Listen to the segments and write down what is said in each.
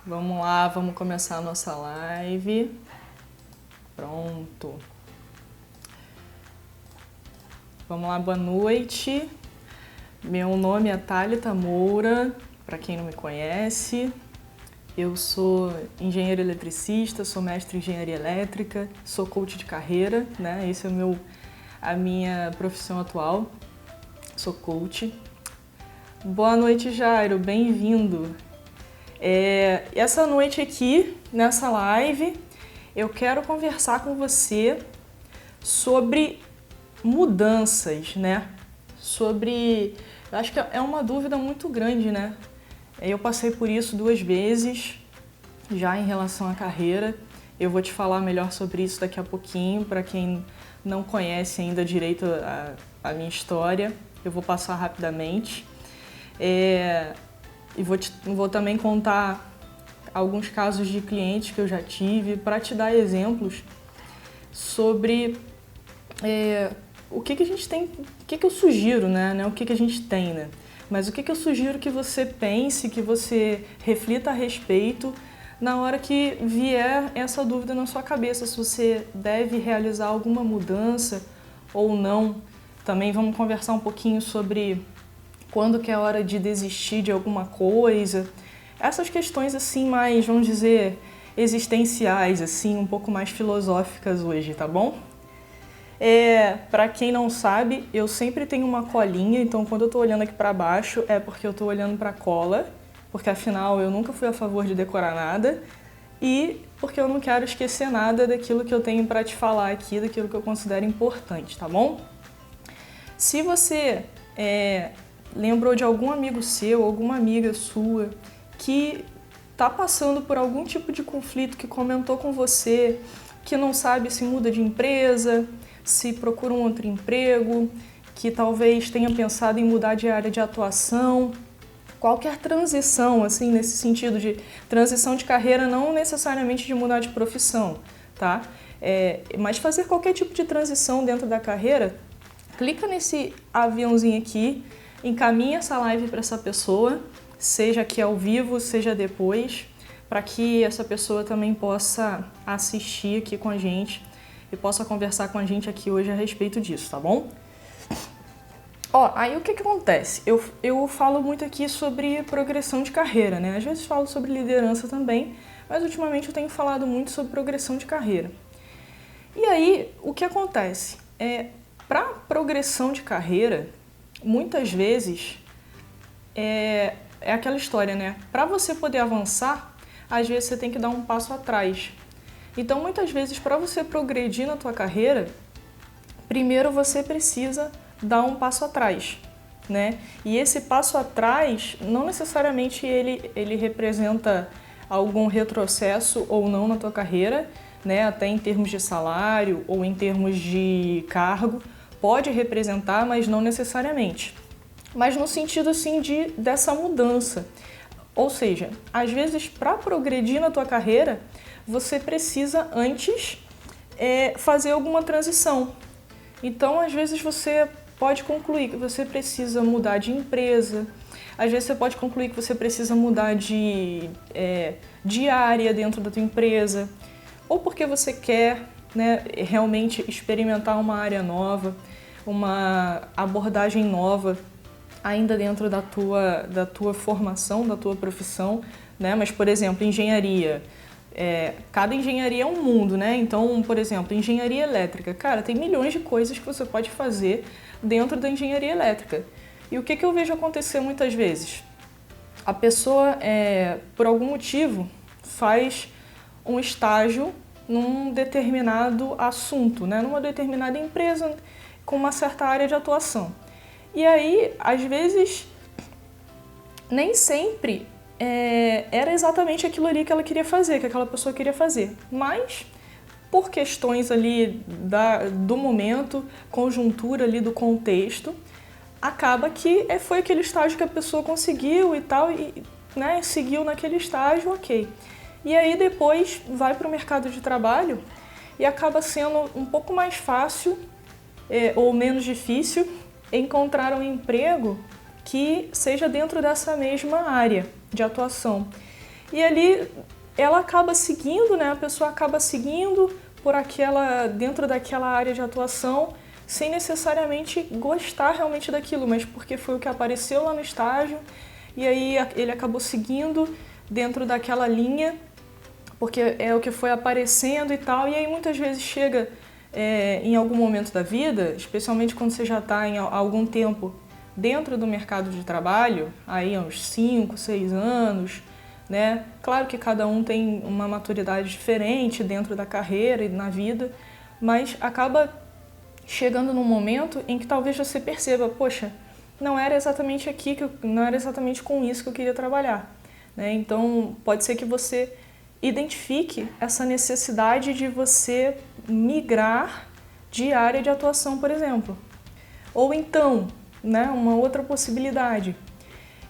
Vamos lá, vamos começar a nossa live. Pronto. Vamos lá, boa noite. Meu nome é Thalita Moura, para quem não me conhece. Eu sou engenheiro eletricista, sou mestre em engenharia elétrica, sou coach de carreira, né? Esse é a minha profissão atual. Sou coach. Boa noite, Jairo, bem-vindo. Essa noite aqui, nessa live, eu quero conversar com você sobre mudanças, né? Eu acho que é uma dúvida muito grande, né? Eu passei por isso 2 vezes, já em relação à carreira. Eu vou te falar melhor sobre isso daqui a pouquinho, para quem não conhece ainda direito a minha história. Eu vou passar rapidamente. E vou também contar alguns casos de clientes que eu já tive para te dar exemplos sobre o que a gente tem, o que eu sugiro, né? O que a gente tem, né? Mas o que eu sugiro que você pense, que você reflita a respeito na hora que vier essa dúvida na sua cabeça, se você deve realizar alguma mudança ou não. Também vamos conversar um pouquinho sobre quando que é a hora de desistir de alguma coisa. Essas questões assim mais, vamos dizer, existenciais, assim, um pouco mais filosóficas hoje, tá bom? Para quem não sabe, eu sempre tenho uma colinha, então quando eu tô olhando aqui para baixo é porque eu tô olhando para cola, porque afinal eu nunca fui a favor de decorar nada e porque eu não quero esquecer nada daquilo que eu tenho para te falar aqui, daquilo que eu considero importante, tá bom? Se você lembrou de algum amigo seu, alguma amiga sua que está passando por algum tipo de conflito, que comentou com você, que não sabe se muda de empresa, se procura um outro emprego, que talvez tenha pensado em mudar de área de atuação, qualquer transição, assim, nesse sentido de transição de carreira, não necessariamente de mudar de profissão, tá? Mas fazer qualquer tipo de transição dentro da carreira, clica nesse aviãozinho aqui, encaminha essa live para essa pessoa, seja aqui ao vivo, seja depois, para que essa pessoa também possa assistir aqui com a gente e possa conversar com a gente aqui hoje a respeito disso, tá bom? Aí o que acontece? Eu falo muito aqui sobre progressão de carreira, né? Às vezes falo sobre liderança também, mas ultimamente eu tenho falado muito sobre progressão de carreira. E aí, o que acontece? Para progressão de carreira, muitas vezes é aquela história, né? Para você poder avançar, às vezes você tem que dar um passo atrás. Então, muitas vezes, para você progredir na tua carreira, primeiro você precisa dar um passo atrás, né? E esse passo atrás, não necessariamente ele representa algum retrocesso ou não na tua carreira, né? Até em termos de salário ou em termos de cargo, pode representar, mas não necessariamente. Mas no sentido assim dessa mudança. Ou seja, às vezes para progredir na tua carreira, você precisa antes fazer alguma transição. Então, às vezes você pode concluir que você precisa mudar de empresa, às vezes você pode concluir que você precisa mudar de área dentro da tua empresa, ou porque você quer, né, realmente experimentar uma área nova, uma abordagem nova, ainda dentro da tua formação, da tua profissão, né? Mas, por exemplo, engenharia. Cada engenharia é um mundo, né? Então, por exemplo, engenharia elétrica. Cara, tem milhões de coisas que você pode fazer dentro da engenharia elétrica. E o que eu vejo acontecer muitas vezes? A pessoa, por algum motivo, faz um estágio num determinado assunto, né? Numa determinada empresa com uma certa área de atuação. E aí, às vezes, nem sempre era exatamente aquilo ali que ela queria fazer, que aquela pessoa queria fazer. Mas, por questões ali do momento, conjuntura ali do contexto, acaba que foi aquele estágio que a pessoa conseguiu e tal, e né, seguiu naquele estágio, ok. E aí depois vai para o mercado de trabalho e acaba sendo um pouco mais fácil ou menos difícil encontrar um emprego que seja dentro dessa mesma área de atuação. E ali ela acaba seguindo, né? A pessoa acaba seguindo dentro daquela área de atuação, sem necessariamente gostar realmente daquilo, mas porque foi o que apareceu lá no estágio, e aí ele acabou seguindo dentro daquela linha, porque é o que foi aparecendo e tal, e aí muitas vezes chega em algum momento da vida, especialmente quando você já está há algum tempo dentro do mercado de trabalho, aí há uns 5, 6 anos, né? Claro que cada um tem uma maturidade diferente dentro da carreira e na vida, mas acaba chegando num momento em que talvez você perceba, poxa, não era exatamente não era exatamente com isso que eu queria trabalhar, né? Então pode ser que você identifique essa necessidade de você migrar de área de atuação, por exemplo. Ou então, né, uma outra possibilidade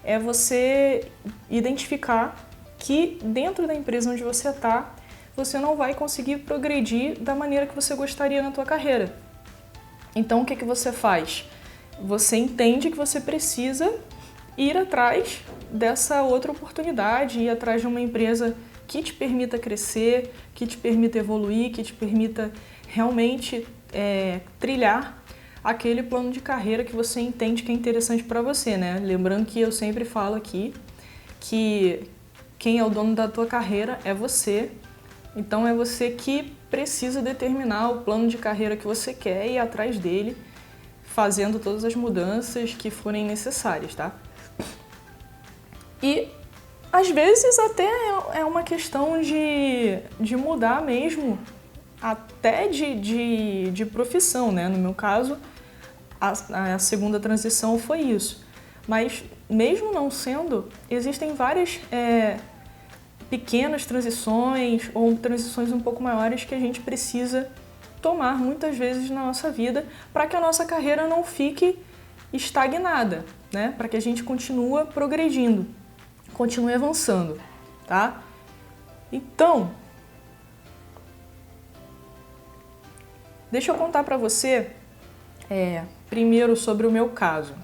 é você identificar que dentro da empresa onde você está, você não vai conseguir progredir da maneira que você gostaria na tua carreira. Então, o que você faz? Você entende que você precisa ir atrás dessa outra oportunidade, ir atrás de uma empresa que te permita crescer, que te permita evoluir, que te permita realmente trilhar aquele plano de carreira que você entende que é interessante para você, né? Lembrando que eu sempre falo aqui que quem é o dono da tua carreira é você. Então é você que precisa determinar o plano de carreira que você quer e ir atrás dele, fazendo todas as mudanças que forem necessárias, tá? E às vezes até é uma questão de mudar mesmo, até de profissão, né? No meu caso, a segunda transição foi isso. Mas mesmo não sendo, existem várias pequenas transições ou transições um pouco maiores que a gente precisa tomar muitas vezes na nossa vida para que a nossa carreira não fique estagnada, né? Para que a gente continue progredindo, continue avançando, tá? Então, deixa eu contar para você primeiro sobre o meu caso.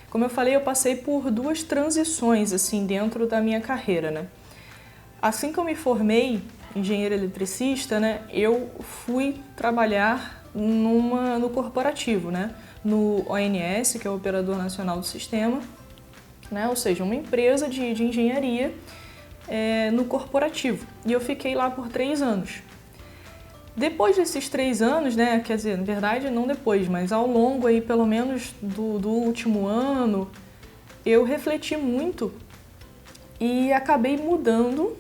Como eu falei, eu passei por 2 transições assim dentro da minha carreira, né? Assim que eu me formei engenheiro eletricista, né, eu fui trabalhar no corporativo, né, no ONS, que é o Operador Nacional do Sistema, né, ou seja, uma empresa de engenharia no corporativo. E eu fiquei lá por 3 anos. Depois desses 3 anos, né, quer dizer, na verdade não depois, mas ao longo aí pelo menos do último ano, eu refleti muito e acabei mudando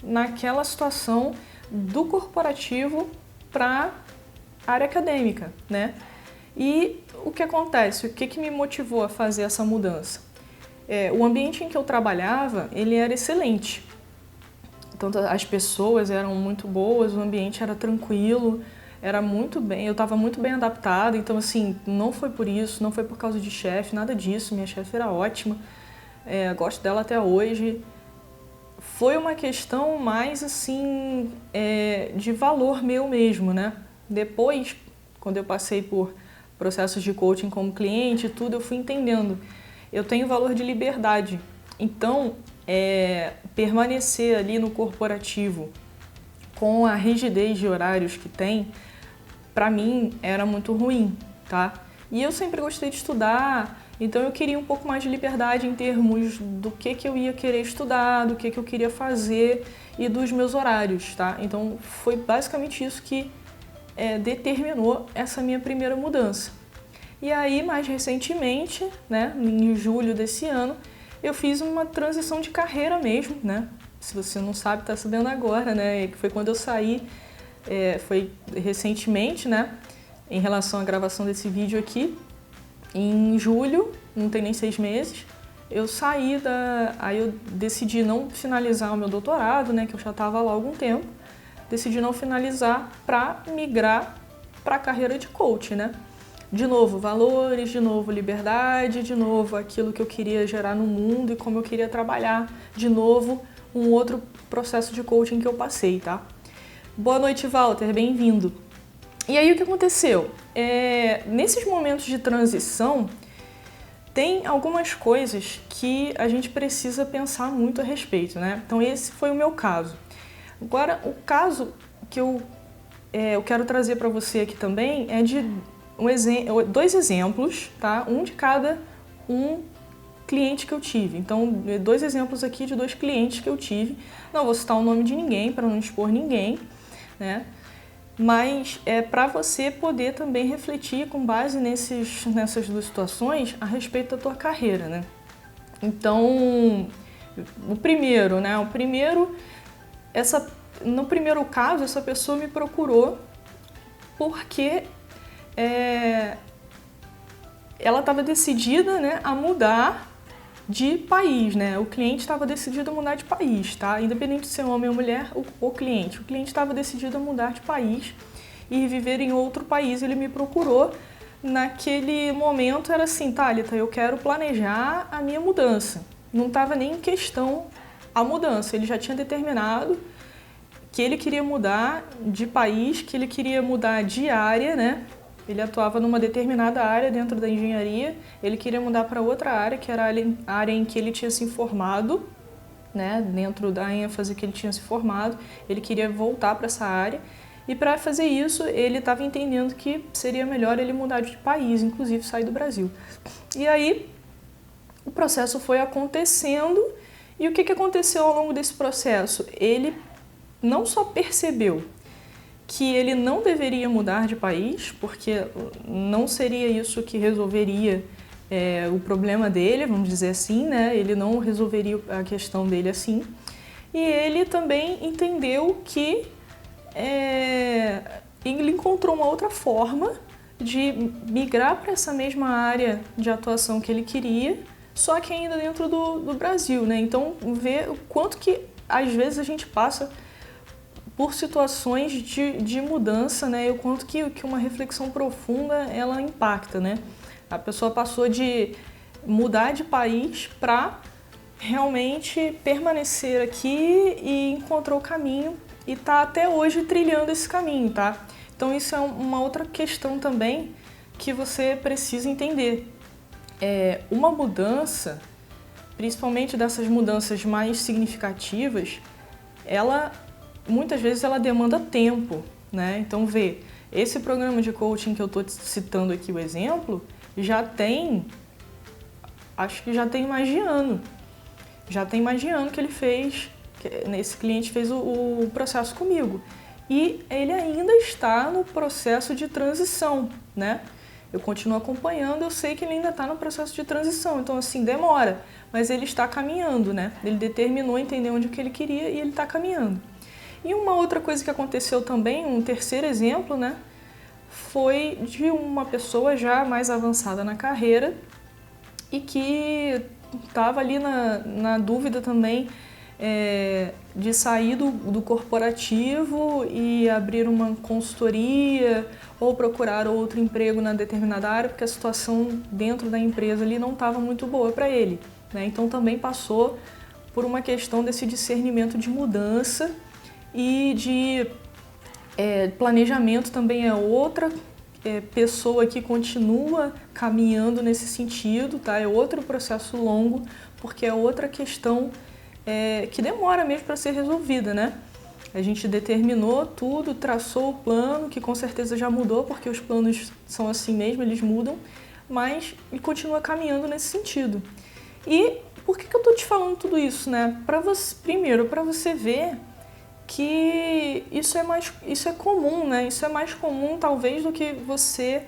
naquela situação do corporativo para a área acadêmica, né? E o que acontece? O que me motivou a fazer essa mudança? O ambiente em que eu trabalhava, ele era excelente. Então, as pessoas eram muito boas, o ambiente era tranquilo, era muito bem, eu estava muito bem adaptada, então assim, não foi por isso, não foi por causa de chefe, nada disso, minha chefe era ótima, gosto dela até hoje. Foi uma questão mais assim, de valor meu mesmo, né? Depois, quando eu passei por processos de coaching como cliente e tudo, eu fui entendendo. Eu tenho valor de liberdade, então permanecer ali no corporativo com a rigidez de horários que tem, para mim era muito ruim, tá? E eu sempre gostei de estudar, então eu queria um pouco mais de liberdade em termos do que eu ia querer estudar, do que eu queria fazer e dos meus horários, tá? Então foi basicamente isso que determinou essa minha primeira mudança. E aí, mais recentemente, né, em julho desse ano, eu fiz uma transição de carreira mesmo, né? Se você não sabe, tá sabendo agora, né? Que foi quando eu saí, foi recentemente, né? Em relação à gravação desse vídeo aqui, em julho, não tem nem 6 meses, eu saí aí eu decidi não finalizar o meu doutorado, né? Que eu já estava lá há algum tempo. Decidi não finalizar para migrar para a carreira de coach, né? De novo, valores, de novo, liberdade, de novo, aquilo que eu queria gerar no mundo e como eu queria trabalhar, de novo, um outro processo de coaching que eu passei, tá? Boa noite, Walter, bem-vindo. E aí, o que aconteceu? Nesses momentos de transição, tem algumas coisas que a gente precisa pensar muito a respeito, né? Então esse foi o meu caso. Agora, o caso que eu quero trazer para você aqui também é de dois exemplos, tá? Um de cada cliente que eu tive. Então, 2 exemplos aqui de 2 clientes que eu tive. Não vou citar o nome de ninguém para não expor ninguém, né? Mas é para você poder também refletir com base nessas 2 situações a respeito da tua carreira, né? Então, no primeiro caso, essa pessoa me procurou porque ela estava decidida, né, a mudar de país, né? O cliente estava decidido a mudar de país, tá? Independente de ser homem ou mulher, o cliente estava decidido a mudar de país e viver em outro país. Ele me procurou. Naquele momento era assim, Thalita, eu quero planejar a minha mudança. Não estava nem em questão a mudança, ele já tinha determinado que ele queria mudar de país, que ele queria mudar de área, né? Ele atuava numa determinada área dentro da engenharia, ele queria mudar para outra área, que era a área em que ele tinha se formado, né? Dentro da ênfase que ele tinha se formado, ele queria voltar para essa área. E para fazer isso, ele estava entendendo que seria melhor ele mudar de país, inclusive sair do Brasil. E aí, o processo foi acontecendo, e o que aconteceu ao longo desse processo? Ele não só percebeu que ele não deveria mudar de país, porque não seria isso que resolveria o problema dele, vamos dizer assim, né? Ele não resolveria a questão dele assim. E ele também entendeu que ele encontrou uma outra forma de migrar para essa mesma área de atuação que ele queria, só que ainda dentro do Brasil, né? Então, ver o quanto que às vezes a gente passa por situações de mudança, né? E o quanto que uma reflexão profunda ela impacta, né? A pessoa passou de mudar de país para realmente permanecer aqui e encontrou o caminho e está até hoje trilhando esse caminho, tá? Então isso é uma outra questão também que você precisa entender. Uma mudança, principalmente dessas mudanças mais significativas, muitas vezes ela demanda tempo, né? Então esse programa de coaching que eu estou citando aqui o exemplo, acho que já tem mais de ano. Já tem mais de ano que ele fez, esse cliente fez o processo comigo. E ele ainda está no processo de transição, né? Eu continuo acompanhando, eu sei que ele ainda está no processo de transição, então assim, demora, mas ele está caminhando, né? Ele determinou entender onde que ele queria e ele está caminhando. E uma outra coisa que aconteceu também, um terceiro exemplo, né? Foi de uma pessoa já mais avançada na carreira e que estava ali na dúvida também de sair do corporativo e abrir uma consultoria ou procurar outro emprego na determinada área, porque a situação dentro da empresa ali não estava muito boa para ele, né? Então também passou por uma questão desse discernimento de mudança e de planejamento também é outra pessoa que continua caminhando nesse sentido, tá? É outro processo longo, porque é outra questão que demora mesmo para ser resolvida, né? A gente determinou tudo, traçou o plano, que com certeza já mudou, porque os planos são assim mesmo, eles mudam, mas ele continua caminhando nesse sentido. E por que eu tô te falando tudo isso, né? Primeiro, para você ver que isso é comum, né? Isso é mais comum talvez do que você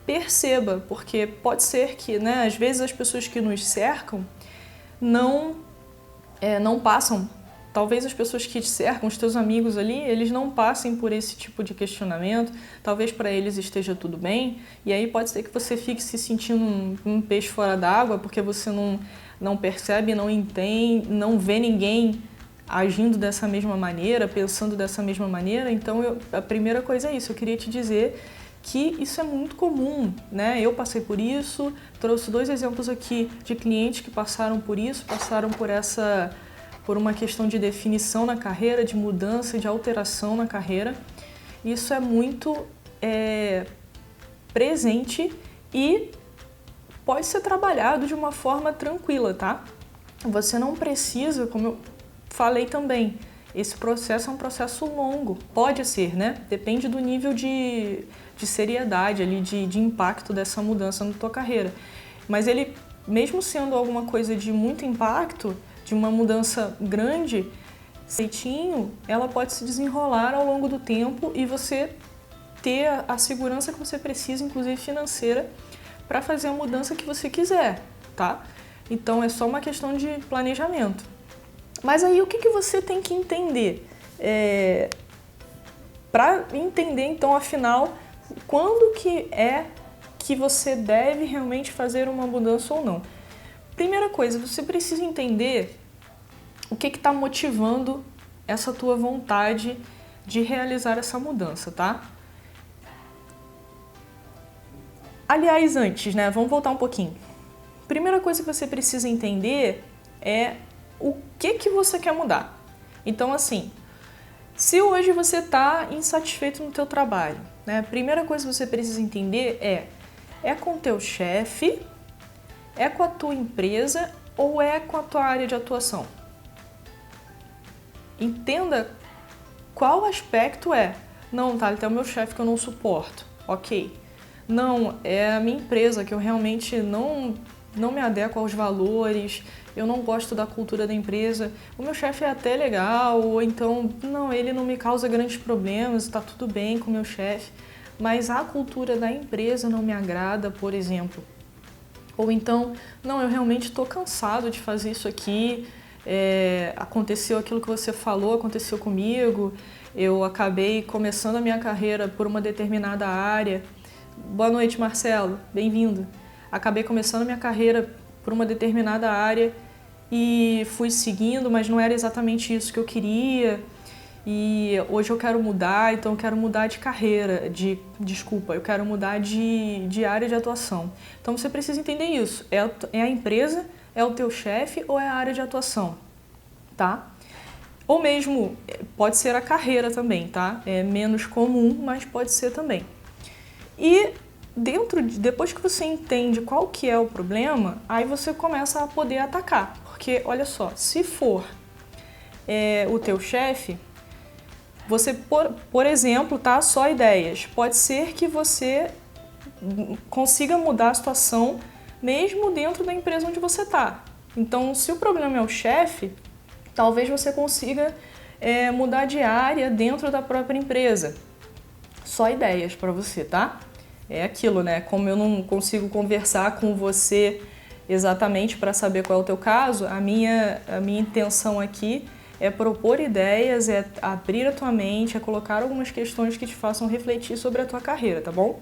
perceba, porque pode ser que, né, às vezes as pessoas que nos cercam não passam, talvez as pessoas que te cercam, os teus amigos ali, eles não passem por esse tipo de questionamento, talvez para eles esteja tudo bem, e aí pode ser que você fique se sentindo um peixe fora d'água, porque você não percebe, não entende, não vê ninguém agindo dessa mesma maneira, pensando dessa mesma maneira. Então a primeira coisa é isso, eu queria te dizer que isso é muito comum, né? Eu passei por isso, trouxe 2 exemplos aqui de clientes que passaram por isso, passaram por uma questão de definição na carreira, de mudança, de alteração na carreira. Isso é muito presente e pode ser trabalhado de uma forma tranquila, tá? Você não precisa, como eu falei também, esse processo é um processo longo, pode ser, né? Depende do nível de seriedade ali, de impacto dessa mudança na tua carreira. Mas ele, mesmo sendo alguma coisa de muito impacto, de uma mudança grande, certinho, ela pode se desenrolar ao longo do tempo e você ter a segurança que você precisa, inclusive financeira, para fazer a mudança que você quiser, tá? Então é só uma questão de planejamento. Mas aí o que você tem que entender? Para entender então, afinal, quando que é que você deve realmente fazer uma mudança ou não? Primeira coisa, você precisa entender o que está motivando essa tua vontade de realizar essa mudança, tá? Aliás, antes, né? Vamos voltar um pouquinho. Primeira coisa que você precisa entender é o que você quer mudar. Então, assim, se hoje você está insatisfeito no teu trabalho, né? A primeira coisa que você precisa entender é com o teu chefe, é com a tua empresa ou é com a tua área de atuação? Entenda qual aspecto é. Não, tá, é o meu chefe que eu não suporto. Ok. Não, é a minha empresa que eu realmente não me adequo aos valores, eu não gosto da cultura da empresa. O meu chefe é até legal, ou então, não, ele não me causa grandes problemas, está tudo bem com o meu chefe, mas a cultura da empresa não me agrada, por exemplo. Ou então, não, eu realmente estou cansado de fazer isso aqui, aconteceu aquilo que você falou, aconteceu comigo, eu acabei começando a minha carreira por uma determinada área. Boa noite, Marcelo, bem-vindo. Acabei começando a minha carreira por uma determinada área e fui seguindo, mas não era exatamente isso que eu queria. E hoje eu quero mudar, então eu quero mudar de carreira, eu quero mudar de área de atuação. Então você precisa entender isso, é a empresa, é o teu chefe ou é a área de atuação, tá? Ou mesmo, pode ser a carreira também, tá? É menos comum, mas pode ser também. E depois que você entende qual que é o problema, aí você começa a poder atacar. Porque, olha só, se for o teu chefe, você, por exemplo, tá? Só ideias. Pode ser que você consiga mudar a situação mesmo dentro da empresa onde você está. Então, se o problema é o chefe, talvez você consiga mudar de área dentro da própria empresa. Só ideias para você, tá? É aquilo, né? Como eu não consigo conversar com você exatamente para saber qual é o teu caso, a minha intenção aqui é propor ideias, é abrir a tua mente, é colocar algumas questões que te façam refletir sobre a tua carreira, tá bom?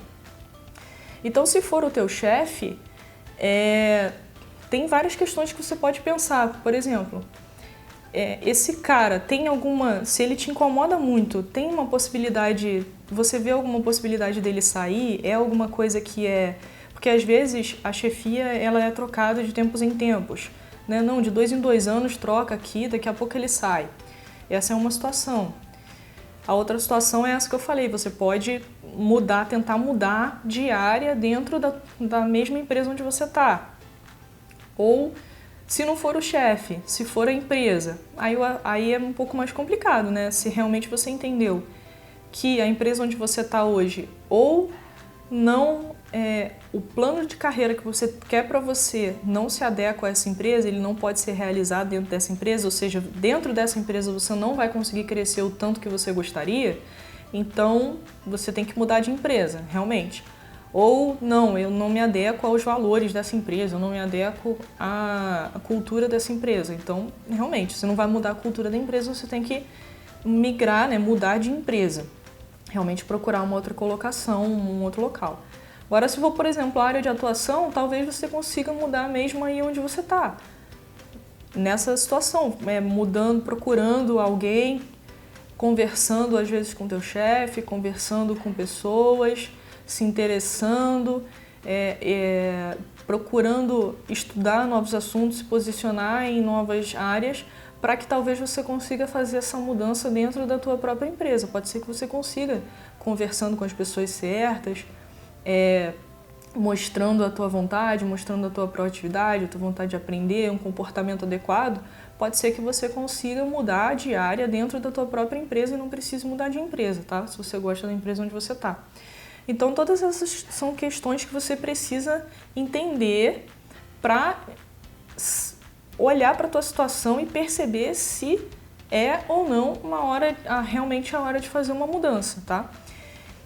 Então, se for o teu chefe, tem várias questões que você pode pensar. Por exemplo, esse cara tem se ele te incomoda muito, tem uma possibilidade, você vê alguma possibilidade dele sair? É alguma coisa que porque às vezes a chefia ela é trocada de tempos em tempos, né? Não, de 2 em 2 anos troca aqui, daqui a pouco ele sai. Essa é uma situação. A outra situação é essa que eu falei, você pode tentar mudar de área dentro da mesma empresa onde você está. Ou se não for o chefe, se for a empresa, aí é um pouco mais complicado, né? Se realmente você entendeu que a empresa onde você está hoje ou não o plano de carreira que você quer para você não se adequa a essa empresa, ele não pode ser realizado dentro dessa empresa, ou seja, dentro dessa empresa você não vai conseguir crescer o tanto que você gostaria, então você tem que mudar de empresa, realmente. Ou não, eu não me adequo aos valores dessa empresa, eu não me adequo à cultura dessa empresa. Então, realmente, você não vai mudar a cultura da empresa, você tem que migrar, né, mudar de empresa. Realmente procurar uma outra colocação, um outro local. Agora, se for, por exemplo, a área de atuação, talvez você consiga mudar mesmo aí onde você está. Nessa situação, mudando, procurando alguém, conversando às vezes com o teu chefe, conversando com pessoas, se interessando, procurando estudar novos assuntos, se posicionar em novas áreas, para que talvez você consiga fazer essa mudança dentro da tua própria empresa. Pode ser que você consiga, conversando com as pessoas certas, mostrando a tua vontade, mostrando a tua proatividade, a tua vontade de aprender, um comportamento adequado, pode ser que você consiga mudar de área dentro da tua própria empresa e não precise mudar de empresa, tá? Se você gosta da empresa onde você está. Então, todas essas são questões que você precisa entender para olhar para a tua situação e perceber se é ou não realmente a hora de fazer uma mudança, tá?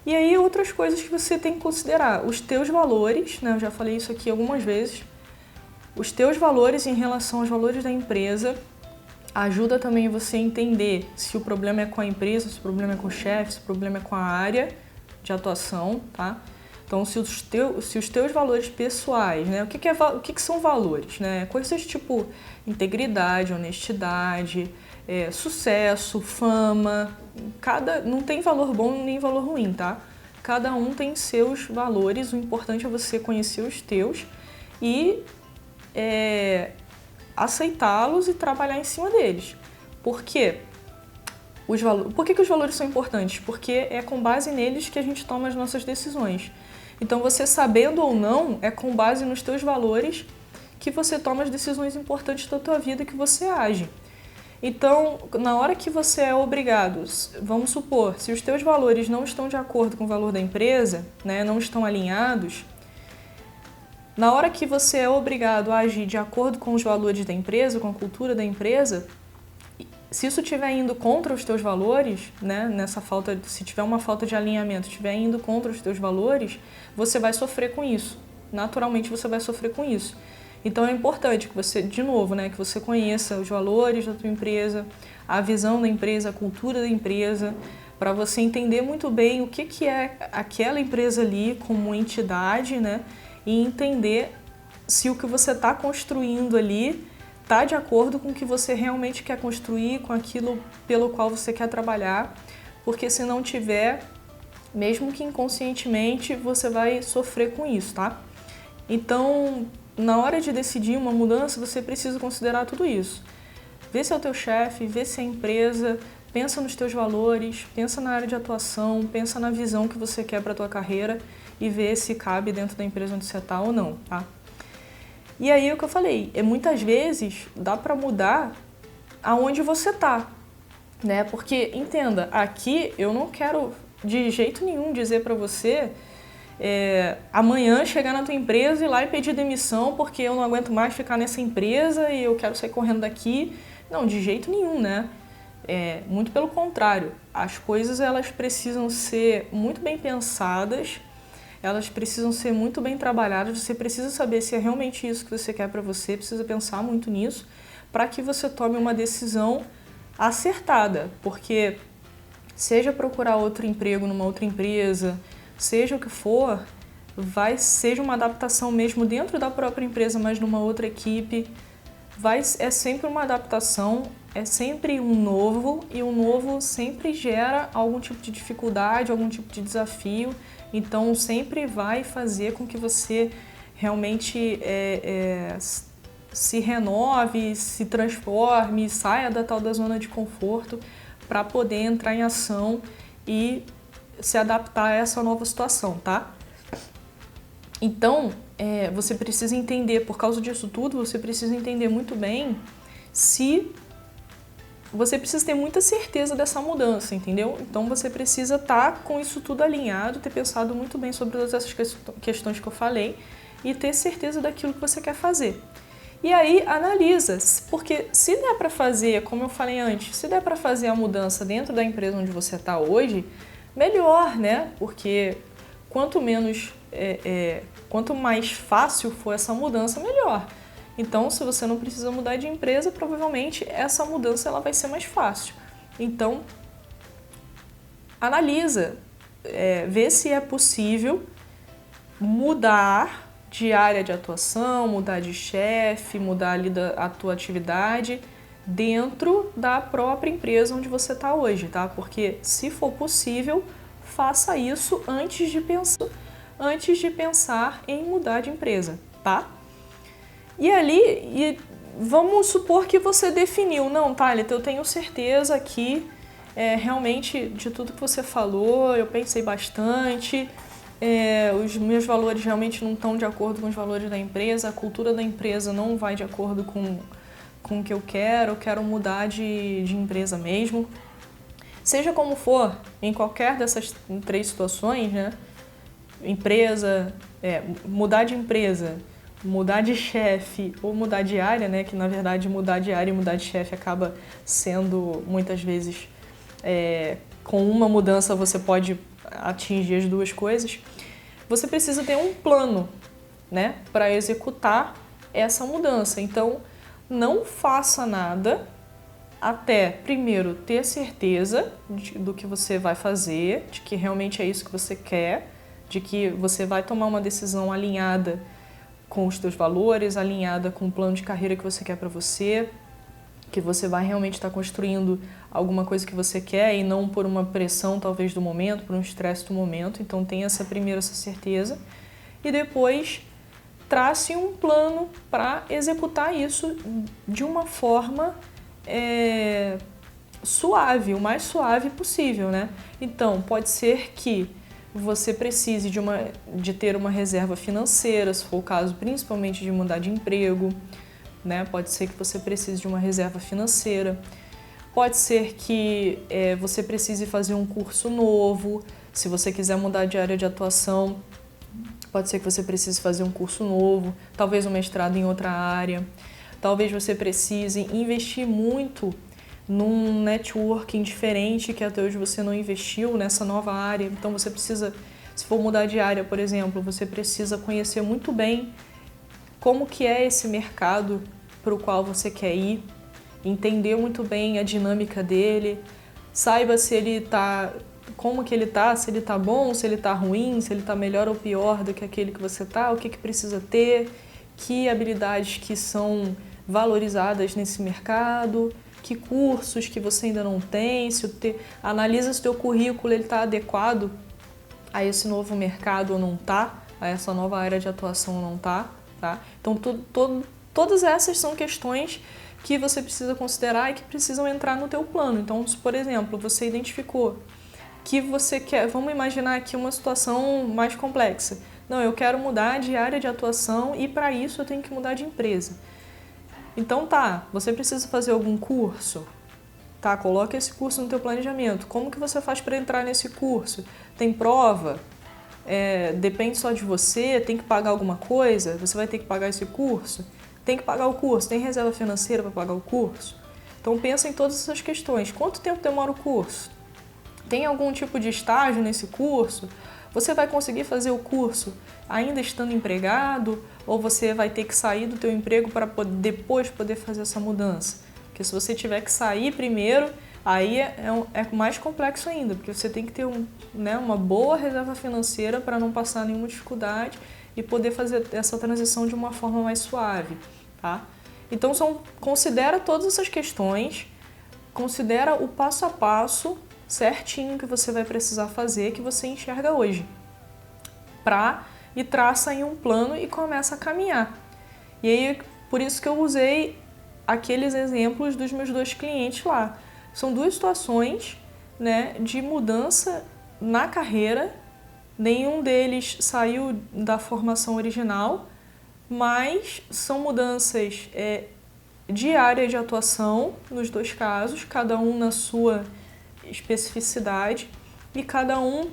E aí, outras coisas que você tem que considerar. Os teus valores, né? Eu já falei isso aqui algumas vezes. Os teus valores em relação aos valores da empresa ajuda também você a entender se o problema é com a empresa, se o problema é com o chefe, se o problema é com a área de atuação, tá? Então, se os teus valores pessoais, né? O que são valores, né? Coisas tipo integridade, honestidade, sucesso, fama. Não tem valor bom nem valor ruim, tá? Cada um tem seus valores, o importante é você conhecer os teus e aceitá-los e trabalhar em cima deles. Por quê? Por que os valores são importantes? Porque é com base neles que a gente toma as nossas decisões. Então, você sabendo ou não, é com base nos teus valores que você toma as decisões importantes da tua vida, que você age. Então, na hora que você é obrigado, vamos supor, se os teus valores não estão de acordo com o valor da empresa, né, não estão alinhados, na hora que você é obrigado a agir de acordo com os valores da empresa, com a cultura da empresa, se isso estiver indo contra os teus valores, né, se tiver uma falta de alinhamento, estiver indo contra os teus valores, você vai sofrer com isso. Naturalmente você vai sofrer com isso. Então é importante que você, de novo, né, que você conheça os valores da tua empresa, a visão da empresa, a cultura da empresa, para você entender muito bem o que é aquela empresa ali como entidade, né, e entender se o que você está construindo ali está de acordo com o que você realmente quer construir, com aquilo pelo qual você quer trabalhar, porque se não tiver, mesmo que inconscientemente, você vai sofrer com isso, tá? Então, na hora de decidir uma mudança, você precisa considerar tudo isso. Vê se é o teu chefe, vê se é a empresa, pensa nos teus valores, pensa na área de atuação, pensa na visão que você quer para a tua carreira e vê se cabe dentro da empresa onde você está ou não, tá? E aí, o que eu falei, muitas vezes dá para mudar aonde você tá, né? Porque, entenda, aqui eu não quero de jeito nenhum dizer para você amanhã chegar na tua empresa e ir lá e pedir demissão porque eu não aguento mais ficar nessa empresa e eu quero sair correndo daqui. Não, de jeito nenhum, né? Muito pelo contrário, as coisas elas precisam ser muito bem pensadas, elas precisam ser muito bem trabalhadas, você precisa saber se é realmente isso que você quer para você, precisa pensar muito nisso para que você tome uma decisão acertada, porque seja procurar outro emprego numa outra empresa, seja o que for, seja uma adaptação mesmo dentro da própria empresa, mas numa outra equipe, é sempre uma adaptação, é sempre um novo, e o novo sempre gera algum tipo de dificuldade, algum tipo de desafio. Então, sempre vai fazer com que você realmente se renove, se transforme, saia da tal da zona de conforto para poder entrar em ação e se adaptar a essa nova situação, tá? Então, você precisa entender, por causa disso tudo, você precisa entender muito bem se... Você precisa ter muita certeza dessa mudança, entendeu? Então você precisa estar com isso tudo alinhado, ter pensado muito bem sobre todas essas questões que eu falei e ter certeza daquilo que você quer fazer. E aí analisa, porque se der para fazer, como eu falei antes, se der para fazer a mudança dentro da empresa onde você está hoje, melhor, né? Porque quanto mais fácil for essa mudança, melhor. Então, se você não precisa mudar de empresa, provavelmente essa mudança ela vai ser mais fácil. Então, analisa, vê se é possível mudar de área de atuação, mudar de chefe, mudar ali a tua atividade dentro da própria empresa onde você está hoje, tá? Porque se for possível, faça isso antes de pensar em mudar de empresa, tá? E vamos supor que você definiu, não, Thalita, eu tenho certeza que realmente de tudo que você falou, eu pensei bastante, os meus valores realmente não estão de acordo com os valores da empresa, a cultura da empresa não vai de acordo com o que eu quero mudar de empresa mesmo. Seja como for, em qualquer dessas 3 situações, né? Mudar de empresa, mudar de chefe ou mudar de área, né? Que na verdade mudar de área e mudar de chefe acaba sendo muitas vezes com uma mudança você pode atingir as 2 coisas. Você precisa ter um plano, né? Para executar essa mudança. Então, não faça nada até, primeiro, ter certeza do que você vai fazer, de que realmente é isso que você quer, de que você vai tomar uma decisão alinhada com os seus valores, alinhada com o plano de carreira que você quer para você, que você vai realmente estar construindo alguma coisa que você quer e não por uma pressão talvez do momento, por um estresse do momento. Então tenha essa certeza e depois trace um plano para executar isso de uma forma suave, o mais suave possível, né? Então pode ser que você precise de ter uma reserva financeira, se for o caso, principalmente de mudar de emprego, né? Pode ser que você precise de uma reserva financeira. Pode ser que você precise fazer um curso novo. Se você quiser mudar de área de atuação, pode ser que você precise fazer um curso novo, talvez um mestrado em outra área. Talvez você precise investir muito num networking diferente que até hoje você não investiu nessa nova área. Então você precisa, se for mudar de área, por exemplo, você precisa conhecer muito bem como que é esse mercado para o qual você quer ir, entender muito bem a dinâmica dele, saiba se ele tá, como que ele tá, se ele tá bom, se ele tá ruim, se ele tá melhor ou pior do que aquele que você tá, o que precisa ter, que habilidades que são valorizadas nesse mercado, que cursos que você ainda não tem, analisa se o teu currículo está adequado a esse novo mercado ou não está, a essa nova área de atuação ou não está, tá? Então todas essas são questões que você precisa considerar e que precisam entrar no teu plano. Então, se, por exemplo, você identificou que você quer, vamos imaginar aqui uma situação mais complexa. Não, eu quero mudar de área de atuação e para isso eu tenho que mudar de empresa. Então você precisa fazer algum curso? Tá, coloca esse curso no teu planejamento. Como que você faz para entrar nesse curso? Tem prova? Depende só de você? Tem que pagar alguma coisa? Você vai ter que pagar esse curso? Tem que pagar o curso? Tem reserva financeira para pagar o curso? Então pensa em todas essas questões. Quanto tempo demora o curso? Tem algum tipo de estágio nesse curso? Você vai conseguir fazer o curso ainda estando empregado ou você vai ter que sair do teu emprego para depois poder fazer essa mudança? Porque se você tiver que sair primeiro, aí é mais complexo ainda, porque você tem que ter uma boa reserva financeira para não passar nenhuma dificuldade e poder fazer essa transição de uma forma mais suave, tá? Então considera todas essas questões, considera o passo a passo certinho que você vai precisar fazer, que você enxerga hoje, e traça aí um plano e começa a caminhar. E aí, por isso que eu usei aqueles exemplos dos meus 2 clientes lá. São 2 situações, né, de mudança na carreira, nenhum deles saiu da formação original, mas são mudanças de área de atuação nos 2 casos, cada um na sua especificidade, e cada um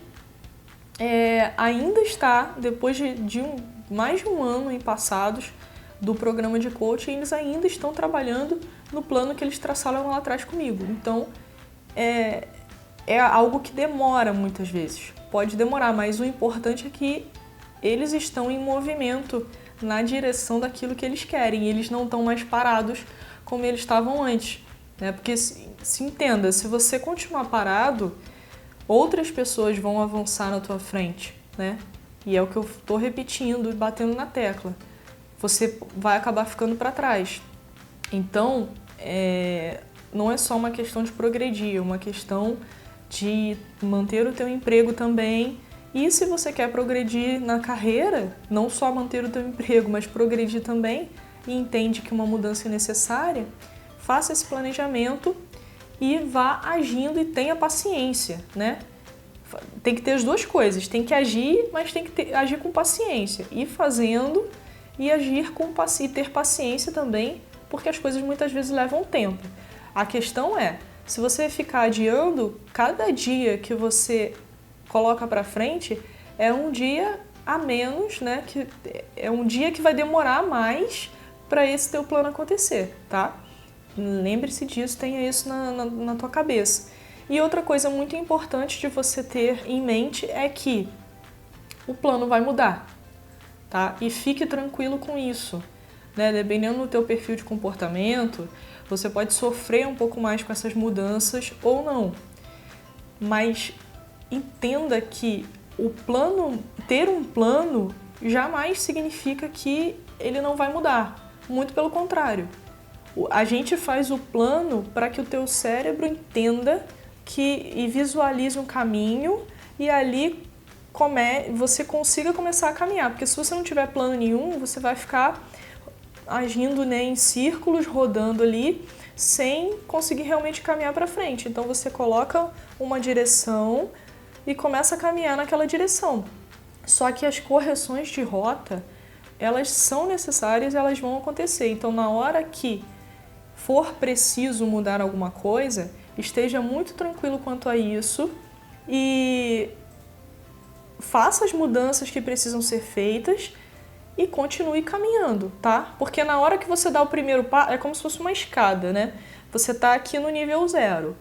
ainda está, depois de mais de um ano em passados do programa de coaching, eles ainda estão trabalhando no plano que eles traçaram lá atrás comigo. Então, é algo que demora muitas vezes, pode demorar, mas o importante é que eles estão em movimento na direção daquilo que eles querem, e eles não estão mais parados como eles estavam antes. Porque se entenda, se você continuar parado, outras pessoas vão avançar na tua frente, né? E é o que eu estou repetindo e batendo na tecla. Você vai acabar ficando para trás. Então, não é só uma questão de progredir, é uma questão de manter o teu emprego também. E se você quer progredir na carreira, não só manter o teu emprego, mas progredir também, e entende que uma mudança é necessária, faça esse planejamento e vá agindo e tenha paciência, né? tem que ter as duas coisas, tem que agir, mas tem que agir com paciência, ir fazendo e agir e ter paciência também, porque as coisas muitas vezes levam tempo. A questão é, se você ficar adiando, cada dia que você coloca para frente é um dia a menos, né? Que é um dia que vai demorar mais para esse teu plano acontecer, tá? Lembre-se disso, tenha isso na tua cabeça. E outra coisa muito importante de você ter em mente é que o plano vai mudar, tá? E fique tranquilo com isso, né? Dependendo do teu perfil de comportamento, você pode sofrer um pouco mais com essas mudanças ou não. Mas entenda que ter um plano jamais significa que ele não vai mudar. Muito pelo contrário. A gente faz o plano para que o teu cérebro entenda e visualize um caminho e ali você consiga começar a caminhar. Porque se você não tiver plano nenhum, você vai ficar agindo, né, em círculos, rodando ali, sem conseguir realmente caminhar para frente. Então você coloca uma direção e começa a caminhar naquela direção. Só que as correções de rota, elas são necessárias, elas vão acontecer. Então na hora que for preciso mudar alguma coisa, esteja muito tranquilo quanto a isso e faça as mudanças que precisam ser feitas e continue caminhando, tá? Porque na hora que você dá o primeiro passo, é como se fosse uma escada, né? Você tá aqui no nível 0.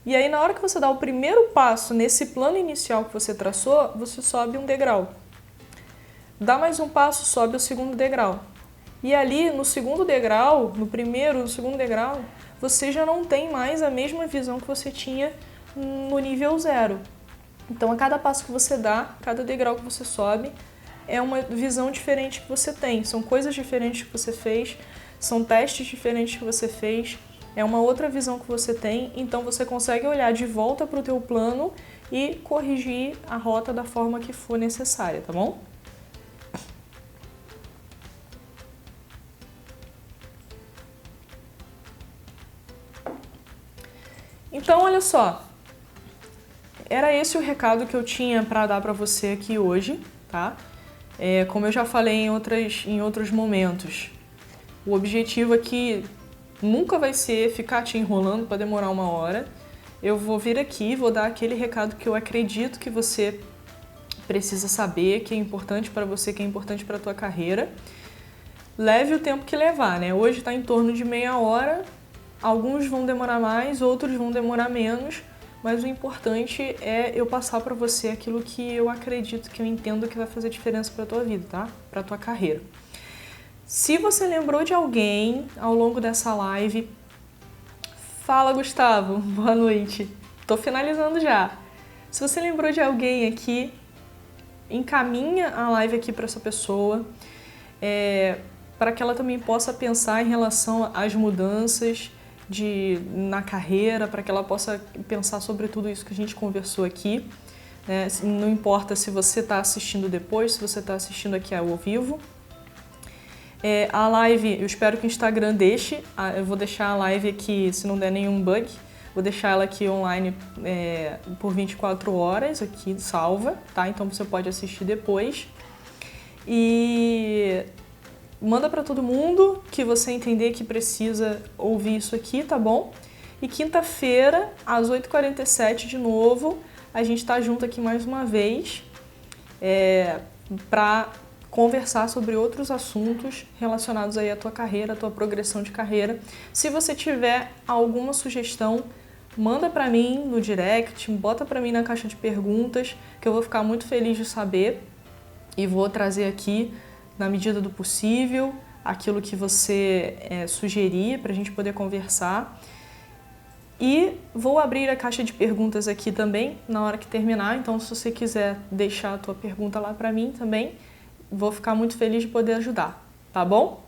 E aí na hora que você dá o primeiro passo nesse plano inicial que você traçou, você sobe um degrau. Dá mais um passo, sobe o segundo degrau. E ali no segundo degrau, no segundo degrau, você já não tem mais a mesma visão que você tinha no nível 0. Então a cada passo que você dá, cada degrau que você sobe, é uma visão diferente que você tem. São coisas diferentes que você fez, são testes diferentes que você fez, é uma outra visão que você tem, então você consegue olhar de volta para o teu plano e corrigir a rota da forma que for necessária, tá bom? Então, olha só, era esse o recado que eu tinha para dar para você aqui hoje, tá? Como eu já falei em outros momentos, o objetivo aqui nunca vai ser ficar te enrolando para demorar 1 hora. Eu vou vir aqui, vou dar aquele recado que eu acredito que você precisa saber, que é importante para você, que é importante para a tua carreira. Leve o tempo que levar, né? Hoje está em torno de meia hora. Alguns vão demorar mais, outros vão demorar menos, mas o importante é eu passar para você aquilo que eu acredito, que eu entendo que vai fazer diferença para a tua vida, tá? Para a tua carreira. Se você lembrou de alguém ao longo dessa live, fala, Gustavo, boa noite. Tô finalizando já. Se você lembrou de alguém aqui, encaminha a live aqui para essa pessoa, para que ela também possa pensar em relação às mudanças na carreira, para que ela possa pensar sobre tudo isso que a gente conversou aqui. Né? Não importa se você está assistindo depois, se você está assistindo aqui ao vivo. A live, eu espero que o Instagram deixe, eu vou deixar a live aqui, se não der nenhum bug, vou deixar ela aqui online por 24 horas, aqui salva, tá? Então você pode assistir depois. E manda para todo mundo que você entender que precisa ouvir isso aqui, tá bom? E quinta-feira, às 8h47 de novo, a gente tá junto aqui mais uma vez para conversar sobre outros assuntos relacionados aí à tua carreira, à tua progressão de carreira. Se você tiver alguma sugestão, manda para mim no direct, bota para mim na caixa de perguntas, que eu vou ficar muito feliz de saber e vou trazer aqui, na medida do possível, aquilo que você sugerir para a gente poder conversar. E vou abrir a caixa de perguntas aqui também na hora que terminar, então se você quiser deixar a tua pergunta lá para mim também, vou ficar muito feliz de poder ajudar, tá bom?